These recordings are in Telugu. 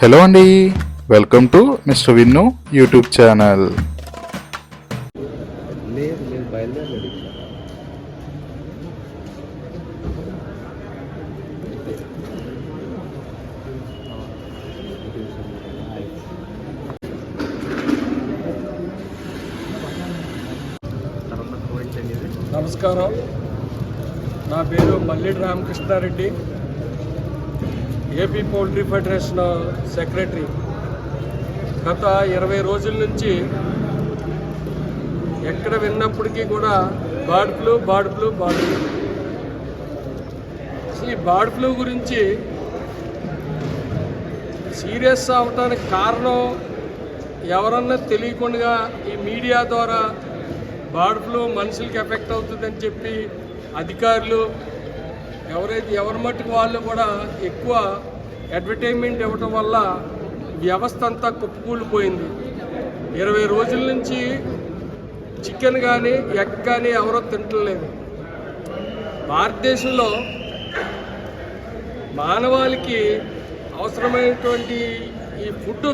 హలో అండి, welcome to mister Vinnu YouTube channel. లేదు లేదు బయలుదేరలేదు. నమస్కారం, నా పేరు Mallidi Ramakrishna Reddy, AP poultry federation secretary. గత 20 రోజుల నుంచి ఎక్కడ విన్నప్పటికీ కూడా బర్డ్ ఫ్లూ అసలు ఈ బర్డ్ ఫ్లూ గురించి సీరియస్ అవటానికి కారణం ఎవరన్నా తెలియకుండా ఈ మీడియా ద్వారా బర్డ్ ఫ్లూ మనుషులకి ఎఫెక్ట్ అవుతుందని చెప్పి అధికారులు ఎవరి మట్టుకు వాళ్ళు కూడా ఎక్కువ అడ్వర్టైజ్మెంట్ ఇవ్వటం వల్ల వ్యవస్థ అంతా కుప్పకూలిపోయింది. 20 రోజుల నుంచి చికెన్ కానీ ఎగ్ కానీ ఎవరో తింటలేదు. భారతదేశంలో మానవాళికి అవసరమైనటువంటి ఈ ఫుడ్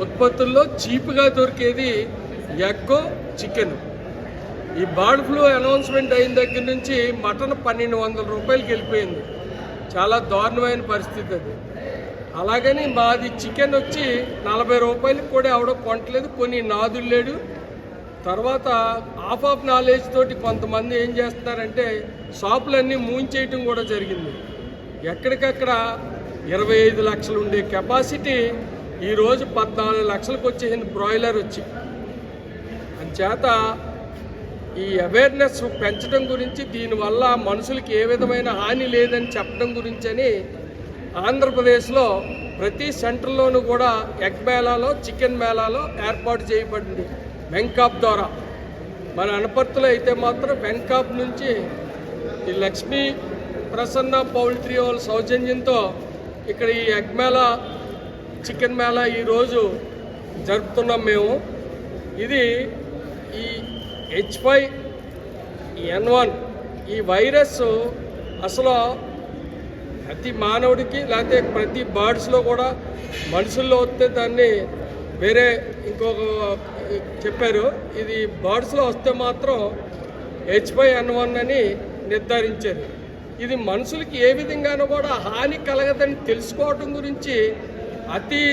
ఉత్పత్తుల్లో చీప్గా దొరికేది ఎగ్, చికెన్. ఈ బర్డ్ ఫ్లూ అనౌన్స్మెంట్ అయిన దగ్గర నుంచి మటన్ 1200 రూపాయలకి వెళ్ళిపోయింది. చాలా దారుణమైన పరిస్థితి అది. అలాగని మాది చికెన్ వచ్చి 40 రూపాయలకి కూడా ఎవడో కొనట్లేదు, కొన్ని నాదులు లేడు. తర్వాత ఆఫ్ నాలెడ్జ్ తోటి కొంతమంది ఏం చేస్తున్నారంటే షాపులన్నీ మూయించేయటం కూడా జరిగింది. ఎక్కడికక్కడ 25 లక్షలు ఉండే కెపాసిటీ ఈరోజు 14 లక్షలకు వచ్చేసింది బ్రాయిలర్ వచ్చి. అంచేత ఈ అవేర్నెస్ పెంచడం గురించి, దీనివల్ల మనుషులకి ఏ విధమైన హాని లేదని చెప్పడం గురించి అని ఆంధ్రప్రదేశ్లో ప్రతి సెంటర్లోనూ కూడా ఎగ్ మేళాలో, చికెన్ మేళాలో ఏర్పాటు చేయబడింది వెంకాప్ ద్వారా. మన అనపర్తిలో అయితే మాత్రం వెంకాప్ నుంచి ఈ లక్ష్మీ ప్రసన్న పౌల్ట్రీ వాళ్ళ సౌజన్యంతో ఇక్కడ ఈ ఎగ్ మేళా, చికెన్ మేళా ఈరోజు జరుపుతున్నాం మేము. ఇది ఈ H5N1 ఈ వైరస్ అసలు ప్రతి మానవుడికి లేకపోతే ప్రతి బర్డ్స్లో కూడా మనుషుల్లో వస్తే దాన్ని వేరే ఇంకొక చెప్పారు. ఇది బర్డ్స్లో వస్తే మాత్రం H5N1 అని నిర్ధారించారు. ఇది మనుషులకి ఏ విధంగానూ కూడా హాని కలగదని తెలుసుకోవటం గురించి అతి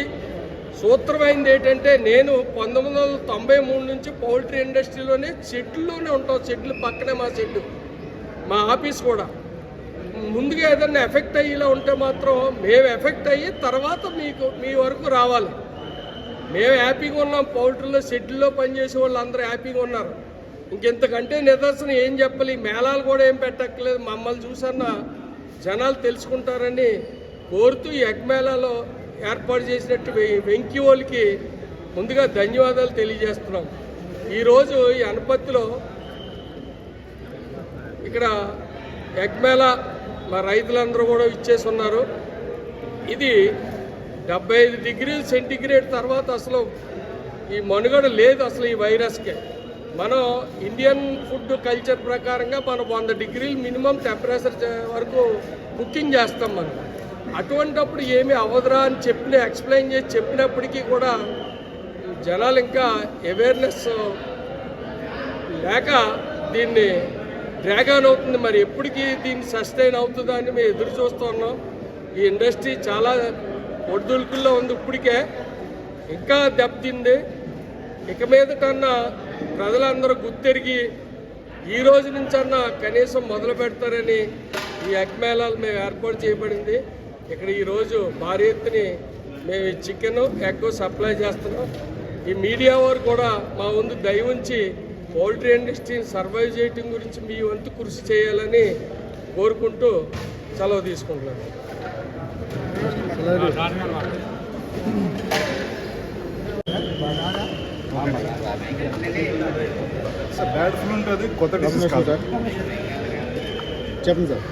సూత్రమైంది ఏంటంటే, నేను 1993 నుంచి పౌల్ట్రీ ఇండస్ట్రీలోనే షెడ్లోనే ఉంటాం. షెడ్లు పక్కనే మా షెడ్, మా ఆఫీస్ కూడా. ముందుగా ఏదైనా ఎఫెక్ట్ అయ్యేలా ఉంటే మాత్రం మేము ఎఫెక్ట్ అయ్యి తర్వాత మీ వరకు రావాలి. మేము హ్యాపీగా ఉన్నాం, పౌల్ట్రీలో షెడ్లో పనిచేసే వాళ్ళు అందరూ హ్యాపీగా ఉన్నారు. ఇంకెంతకంటే నిదర్శనం ఏం చెప్పాలి. మేళాలు కూడా ఏం పెట్టక్కర్లేదు, మమ్మల్ని చూసన్న జనాలు తెలుసుకుంటారని కోరుతూ ఈ ఎగ్ మేళాలో ఏర్పాటు చేసినట్టు వెంకీ వాళ్ళకి ముందుగా ధన్యవాదాలు తెలియజేస్తున్నాం. ఈరోజు ఈ అనపత్తిలో ఇక్కడ ఎగ్ మేళా మా రైతులందరూ కూడా ఇచ్చేసి ఉన్నారు. ఇది 75 డిగ్రీల సెంటిగ్రేడ్ తర్వాత అసలు ఈ మనుగడ లేదు అసలు ఈ వైరస్కే. మనం ఇండియన్ ఫుడ్ కల్చర్ ప్రకారంగా మనం 100 డిగ్రీలు మినిమం టెంపరేచర్ వరకు కుకింగ్ చేస్తాం మనం. అటువంటప్పుడు ఏమీ అవ్వదురా అని ఎక్స్ప్లెయిన్ చేసి చెప్పినప్పటికీ కూడా జనాలు ఇంకా అవేర్నెస్ లేక దీన్ని డ్రాగ్ ఆన్ అవుతుంది. మరి ఎప్పటికీ దీన్ని సస్టైన్ అవుతుందా అని మేము ఎదురు చూస్తూ ఉన్నాం. ఈ ఇండస్ట్రీ చాలా ఒడిదుడుకుల్లో ఉంది, ఇప్పటికే ఇంకా దెబ్బతింది. ఇక మీదటన్నా ప్రజలందరూ గుర్తెరిగి ఈ రోజు నుంచన్నా కనీసం మొదలు పెడతారని ఈ ఎగ్ మేళాలు మేము ఏర్పాటు చేయబడింది. ఇక్కడ ఈరోజు భారీ ఎత్తున మేము చికెన్, ఎగ్ సప్లై చేస్తున్నాం. ఈ మీడియా వారు కూడా మా ముందు దయ ఉంచి పౌల్ట్రీ ఇండస్ట్రీని సర్వైవ్ చేయటం గురించి మీ వంతు కృషి చేయాలని కోరుకుంటూ సెలవు తీసుకుంటున్నాను. బ్యాడ్ ఫ్లూ ఉంటుంది, కొత్త డిసీజ్ కాదు. చెప్పండి సార్.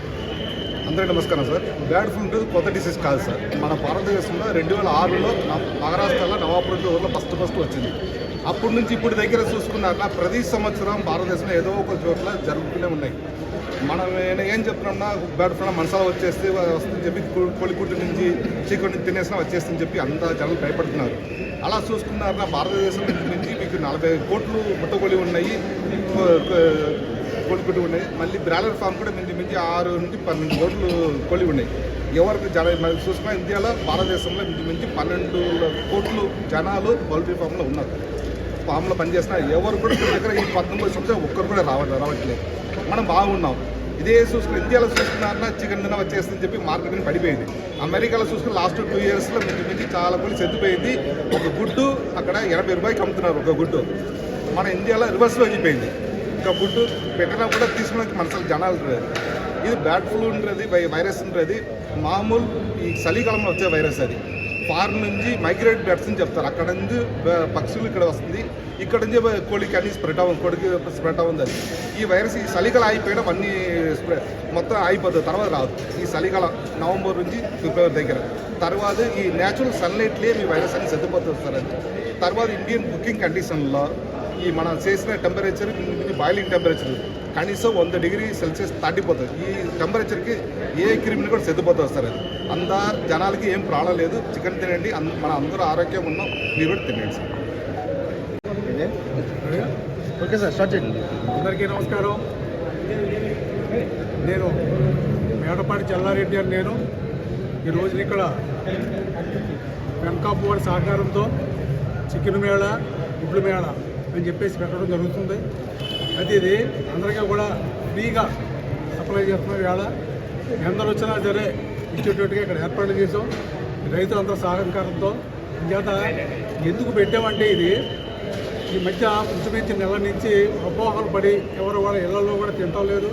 అందరికీ నమస్కారం సార్. బ్యాడ్ ఫ్లూ ఉంటుంది, కొత్త డిసీజ్ కాదు సార్. మన భారతదేశంలో 2006లో మహారాష్ట్రలో నవాపూర్ ఊర్లో ఫస్ట్ వచ్చింది. అప్పటి నుంచి ఇప్పుడు దగ్గర చూసుకున్నాక ప్రతి సంవత్సరం భారతదేశంలో ఏదో ఒక చోట్ల జరుగుతూనే ఉన్నాయి. మనం ఏం చెప్తున్నా బ్యాడ్ ఫ్లూ మనసాల వచ్చేస్తే వస్తుందని చెప్పి కోడిగుడ్డు నుంచి చికెన్ నుంచి తినేసినా వచ్చేస్తుందని చెప్పి అంతా జనాలు భయపడుతున్నారు. అలా చూసుకున్నారన్న భారతదేశం నుంచి మీకు 40 కోట్లు ముట్టగొలి ఉన్నాయి, కోడిగుడ్డు ఉన్నాయి. మళ్ళీ బ్రాయిలర్ ఫామ్ కూడా మించి 6 నుంచి 12 కోట్లు కోడి ఉన్నాయి. ఎవరికి చూసుకున్నా ఇండియాలో భారతదేశంలో మించి 12 కోట్లు జనాలు పౌల్ట్రీ ఫామ్లో ఉన్నారు. ఫామ్లో పనిచేసిన ఎవరు కూడా దగ్గర ఈ 19 సంవత్సరాలు ఒక్కరు కూడా రావట్లేదు. మనం బాగున్నాం. ఇదే చూసుకుని ఇండియాలో చూసుకున్నారన్నా చికెన్ తిన వచ్చేస్తుందని చెప్పి మార్కెటింగ్ పడిపోయింది. అమెరికాలో చూసుకుని లాస్ట్ 2 ఇయర్స్లో మించి చాలా కోళ్ళు సెద్దిపోయింది. ఒక గుడ్డు అక్కడ 80 రూపాయలకి అమ్ముతున్నారు ఒక గుడ్డు. మన ఇండియాలో రివర్స్లో అయిపోయింది. ఇంకా గుడ్డు పెట్టినా కూడా తీసుకునే మనసులు జనాలు లేదు. ఇది బ్యాడ్ ఫ్లూ ఉంటుంది, వైరస్ ఉంటుంది. మామూలు ఈ చలికాలంలో వచ్చే వైరస్ అది. ఫారెన్ నుంచి మైగ్రేట్ బర్డ్స్ అని చెప్తారు. అక్కడ నుంచి పక్షులు ఇక్కడ వస్తుంది, ఇక్కడ నుంచి కోడికి అన్ని కోడికి స్ప్రెడ్ అవుతుంది. అది ఈ వైరస్ ఈ చలికాలం అయిపోయడం అన్నీ మొత్తం అయిపోతుంది. తర్వాత రాదు. ఈ చలికాలం నవంబర్ నుంచి ఫిబ్రవరి దగ్గర తర్వాత ఈ న్యాచురల్ సన్లైట్లే మీ వైరస్ అని సర్దిపోతుంది సార్. అది తర్వాత ఇండియన్ కుకింగ్ కండిషన్లో ఈ మనం చేసిన టెంపరేచర్ బాయిలింగ్ టెంపరేచర్ కనీసం 100 డిగ్రీ సెల్సియస్ దాటిపోతుంది. ఈ టెంపరేచర్కి ఏ క్రిమిని కూడా సెద్దిపోతుంది సార్. అది అంతా జనాలకి ఏం ప్రాబ్లం లేదు. చికెన్ తినండి, మన అందరూ ఆరోగ్యం ఉన్నాం, మీరు కూడా తినండి సార్. ఓకే సార్, స్టార్ట్ చేయండి. అందరికీ నమస్కారం. నేను మేడపాటి చెల్లారెడ్డి అని నేను ఈరోజు ఇక్కడ వెంకాపు వారి సహకారంతో చికెన్ మేళ, గుడ్లు మేళ అని చెప్పేసి పెట్టడం జరుగుతుంది. అయితే ఇది అందరికీ కూడా ఫ్రీగా సప్లై చేస్తున్నారు. వేళ ఎందరు వచ్చినా సరే ఇచ్చేటట్టుగా ఇక్కడ ఏర్పాట్లు చేసాం రైతులందరూ సహకారంతో. ఇంకేత ఎందుకు పెట్టామంటే ఇది ఈ మధ్య ఇంచుమించు నెల నుంచి అపోహలు పడి ఎవరు వాళ్ళ ఇళ్లలో కూడా తింటాం లేదు.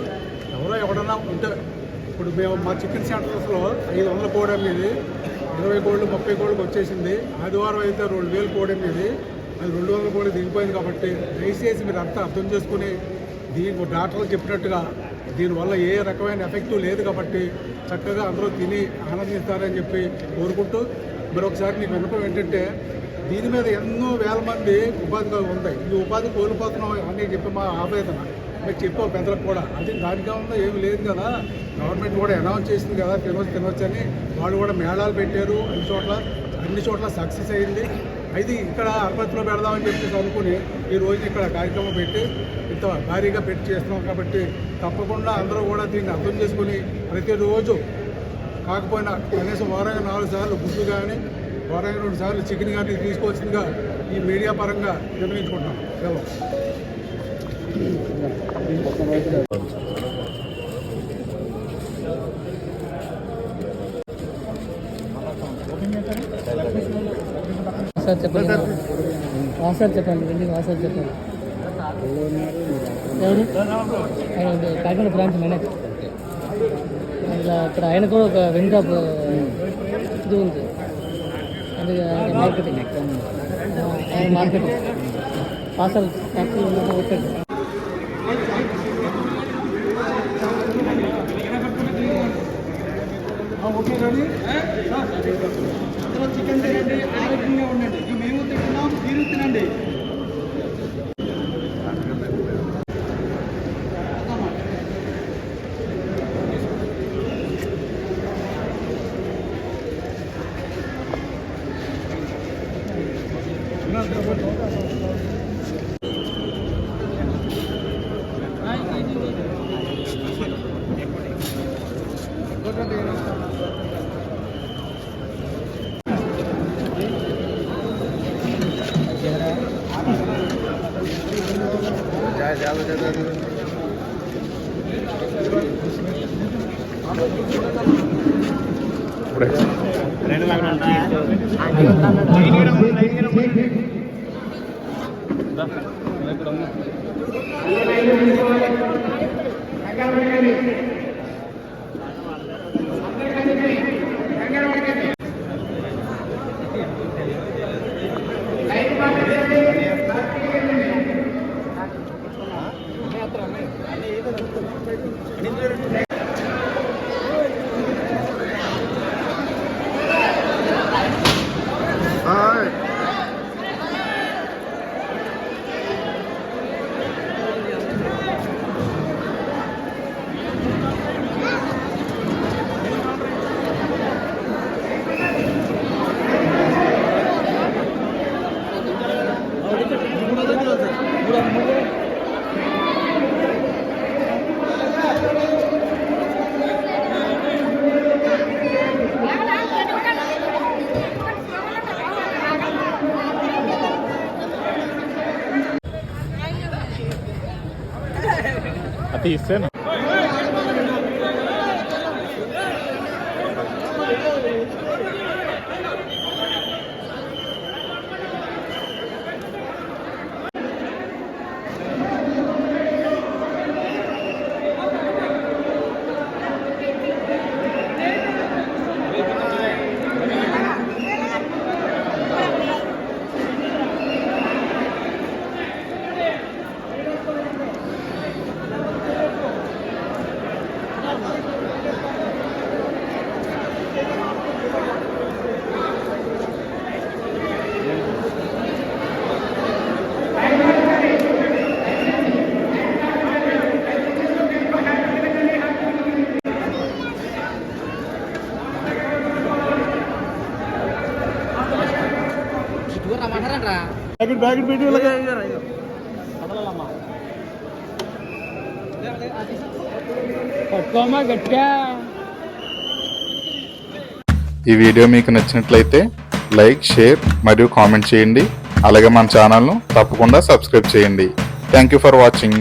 ఎవడన్నా ఉంటే ఇప్పుడు మేము మా చికెన్ సెంటర్స్లో 500 కోడి అమ్మేది 20 కోళ్ళు 30 కోళ్ళకి వచ్చేసింది. ఆదివారం అయితే 2000 కోడి అమ్మేది, అది 200 కోడి దిగిపోయింది. కాబట్టి దయచేసి మీరు అంతా అర్థం చేసుకుని దీనికి డాక్టర్లు చెప్పినట్టుగా దీనివల్ల ఏ రకమైన ఎఫెక్ట్ లేదు కాబట్టి చక్కగా అందరూ తిని ఆనందిస్తారని చెప్పి కోరుకుంటూ మరొకసారి మీకు విన్నపం ఏంటంటే దీని మీద ఎన్నో వేల మంది ఉపాధి ఉంది. ఈ ఉపాధి కోల్పోతున్నాం అని చెప్పి మా ఆవేదన మీరు చెప్పావు పెద్దలకు కూడా. అది దానిగా ఉందో ఏమి లేదు కదా, గవర్నమెంట్ కూడా అనౌన్స్ చేసింది కదా తినవచ్చు అని. వాళ్ళు కూడా మేళాలు పెట్టారు, అన్ని చోట్ల సక్సెస్ అయింది. అయితే ఇక్కడ అర్పత్లో పెడదామని చెప్పేసి అనుకుని ఈ రోజు ఇక్కడ కార్యక్రమం పెట్టి ఇంత భారీగా పెట్టి చేస్తున్నాం. కాబట్టి తప్పకుండా అందరూ కూడా దీన్ని అర్థం చేసుకుని ప్రతిరోజు కాకపోయినా కనీసం వారానికి 4 సార్లు గుడ్డు కానీ వారానికి 2 సార్లు చికెన్ కానీ తీసుకోవాల్సిందిగా ఈ మీడియా పరంగా నిర్ణయించుకుంటాం. సెలవు. సార్ చెప్పండి, వాసాలు చెప్పండి, వెళ్ళి వాసాలు చెప్పండి. ఎవరు ఆయన కాకినాడ బ్రాంచ్ మేనేజర్. ఇలా ఇక్కడ ఆయన కూడా ఒక వెంట ఇది ఉంది, అందుకే ఆయన మార్కెటింగ్ వాసాలు ఫ్యాక్టరీ ఓకే. Okay ready. అందరూ చికెన్ తినండి, ఆరోగ్యంగా ఉండండి. మేము తింటున్నాం, మీరు తినండి. ఇస్తేనా పట్టుకోమా గట్టిగా. ఈ వీడియో మీకు నచ్చినట్లయితే లైక్, షేర్ మరియు కామెంట్ చేయండి. అలాగే మన ఛానల్ను తప్పకుండా సబ్స్క్రైబ్ చేయండి. Thank you for watching.